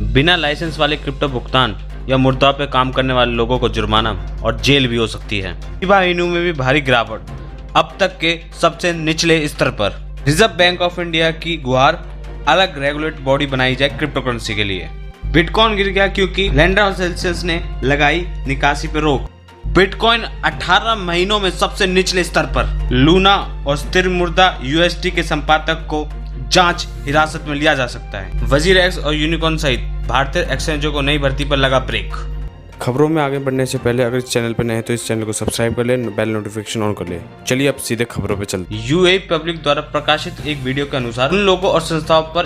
बिना लाइसेंस वाले क्रिप्टो भुगतान या मुद्रा पे काम करने वाले लोगों को जुर्माना और जेल भी हो सकती है। शिबा इनू में भी भारी गिरावट, अब तक के सबसे निचले स्तर पर। रिजर्व बैंक ऑफ इंडिया की गुहार, अलग रेगुलेट बॉडी बनाई जाए क्रिप्टो करेंसी के लिए। बिटकॉइन गिर गया क्योंकि लैंडर और सेल्सियस ने लगाई निकासी पर रोक। बिटकॉइन 18 महीनों में सबसे निचले स्तर पर। लूना और स्थिर मुद्रा यूएसटी के संपादक को जांच हिरासत में लिया जा सकता है। वजीर एक्स और यूनिकॉर्न सहित भारतीय एक्सचेंजों को नई भर्ती पर लगा ब्रेक। खबरों में आगे बढ़ने से पहले अगर इस चैनल पर नए हैं तो इस चैनल को सब्सक्राइब कर ले, बेल नोटिफिकेशन ऑन कर ले। चलिए अब सीधे खबरों पे चलते हैं। यूएई पब्लिक द्वारा प्रकाशित एक वीडियो के अनुसार उन लोगों और संस्थाओं पर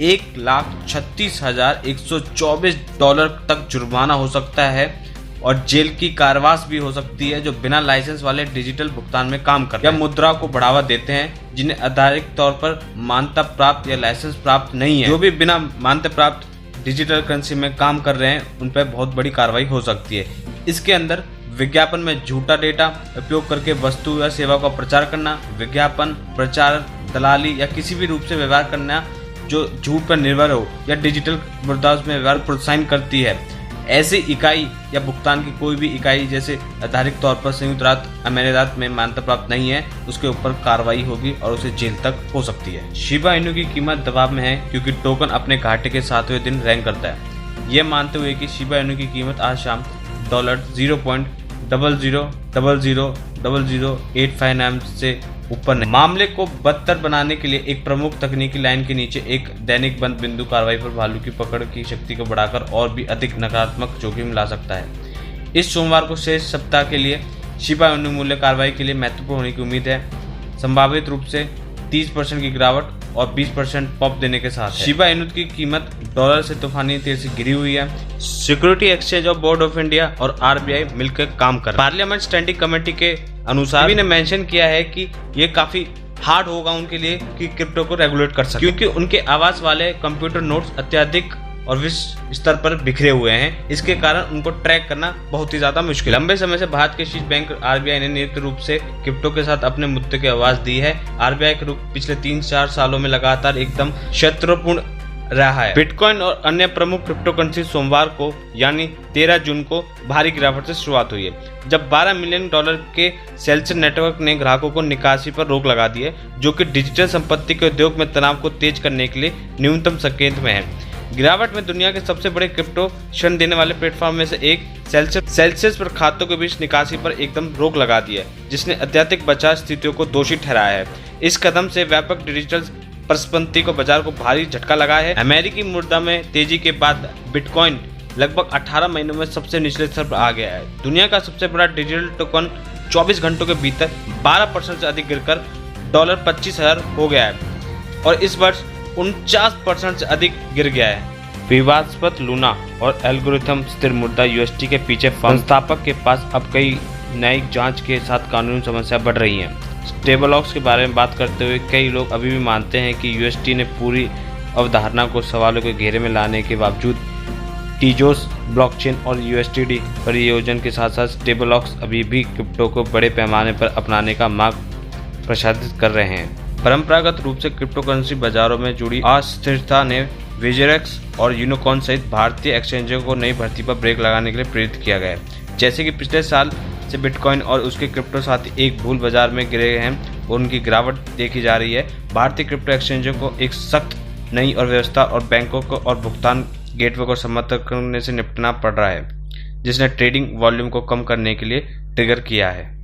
$1,36,124 तक जुर्माना हो सकता है और जेल की कारावास भी हो सकती है जो बिना लाइसेंस वाले डिजिटल भुगतान में काम करते हैं या मुद्रा को बढ़ावा देते हैं जिन्हें आधिकारिक तौर पर मान्यता प्राप्त या लाइसेंस प्राप्त नहीं है। जो भी बिना मान्यता प्राप्त डिजिटल करेंसी में काम कर रहे हैं उन पर बहुत बड़ी कार्रवाई हो सकती है। इसके अंदर विज्ञापन में झूठा डेटा उपयोग करके वस्तु या सेवा का प्रचार करना, विज्ञापन, प्रचार, दलाली या किसी भी रूप से व्यवहार करना जो झूठ पर निर्भर हो या डिजिटल मुद्रा में व्यवहार प्रोत्साहित करती है। ऐसी इकाई या भुगतान की कोई भी इकाई जैसे आधिकारिक तौर पर संयुक्त राज्य अमीरात में मान्यता प्राप्त नहीं है उसके ऊपर कार्रवाई होगी और उसे जेल तक हो सकती है। शिबा इनू की कीमत दबाव में है क्योंकि टोकन अपने घाटे के 7वें दिन रैंक करता है। ये मानते हुए कि शिबा इनू की कीमत आज शाम $0.00000085 से ऊपर नहीं। मामले को बदतर बनाने के लिए एक प्रमुख तकनीकी लाइन के नीचे एक दैनिक बंद बिंदु कार्रवाई पर भालू की पकड़ की शक्ति को बढ़ाकर और भी अधिक नकारात्मक जोखिम ला सकता है। इस सोमवार को शेष सप्ताह के लिए शिबा इनू मूल्य कार्रवाई के लिए महत्वपूर्ण होने की उम्मीद है, संभावित रूप से 30% की गिरावट और 20% पॉप देने के साथ। शिबा इनू की कीमत डॉलर से तूफानी तेजी से गिरी हुई है। Security exchange of board of India और आरबीआई मिलकर काम कर। पार्लियामेंट स्टैंडिंग कमेटी के अनुसार ने मेंशन किया है कि ये काफी हार्ड होगा उनके लिए कि क्रिप्टो को रेगुलेट कर सके क्योंकि उनके आवास वाले कंप्यूटर नोड्स अत्यधिक और विश्व स्तर पर बिखरे हुए हैं। इसके कारण उनको ट्रैक करना बहुत ही ज्यादा मुश्किल। लंबे समय से भारत के शीर्ष बैंक आरबीआई ने नियमित रूप से क्रिप्टो के साथ अपने मुद्दे की आवाज दी है। आरबीआई का रुख पिछले 3-4 सालों में लगातार एकदम शत्रुपूर्ण रहा है। बिटकॉइन और अन्य प्रमुख क्रिप्टो करेंसी सोमवार को यानी 13 जून को भारी गिरावट से शुरुआत हुई है जब $12 मिलियन के सेल्सियस नेटवर्क ने ग्राहकों को निकासी पर रोक लगा दी है जो कि डिजिटल संपत्ति के उद्योग में तनाव को तेज करने के लिए न्यूनतम संकेत में है। गिरावट में दुनिया के सबसे बड़े क्रिप्टो ऋण देने वाले प्लेटफॉर्म में से एक सेल्सियस पर खातों के बीच निकासी पर एकदम रोक लगा दी है जिसने अत्यधिक बचाव स्थितियों को दोषी ठहराया है। इस कदम से व्यापक डिजिटल परिसंपत्ति को बाजार को भारी झटका लगा है। अमेरिकी मुद्रा में तेजी के बाद बिटकॉइन लगभग 18 महीनों में सबसे निचले स्तर पर आ गया है। दुनिया का सबसे बड़ा डिजिटल टोकन 24 घंटों के भीतर 12% से अधिक गिरकर $25,000 हो गया है और इस वर्ष 49% से अधिक गिर गया है। विवादास्पद लूना और एल्गोरिथम स्थिर मुद्रा यूएसटी के पीछे संस्थापक के पास अब कई न्यायिक जांच के साथ कानूनी समस्या बढ़ रही हैं। स्टेबलॉक्स के बारे में बात करते हुए कई लोग अभी भी मानते हैं कि यूएसटी ने पूरी अवधारणा को सवालों के घेरे में लाने के बावजूद टीजोस ब्लॉकचेन और यूएसटीडी परियोजना के साथ साथ स्टेबलॉक्स अभी भी क्रिप्टो को बड़े पैमाने पर अपनाने का मार्ग प्रसारित कर रहे हैं। परंपरागत रूप से क्रिप्टो करेंसी बाजारों में जुड़ी अस्थिरता ने विजरेक्स और यूनिकॉर्न सहित भारतीय एक्सचेंजों को नई भर्ती पर ब्रेक लगाने के लिए प्रेरित किया गया है। जैसे कि पिछले साल से बिटकॉइन और उसके क्रिप्टो साथी एक भूल बाजार में गिरे हैं और उनकी गिरावट देखी जा रही है। भारतीय क्रिप्टो एक्सचेंजों को एक सख्त नई और व्यवस्था और बैंकों को और भुगतान गेटवे को समर्थन करने से निपटना पड़ रहा है जिसने ट्रेडिंग वॉल्यूम को कम करने के लिए ट्रिगर किया है।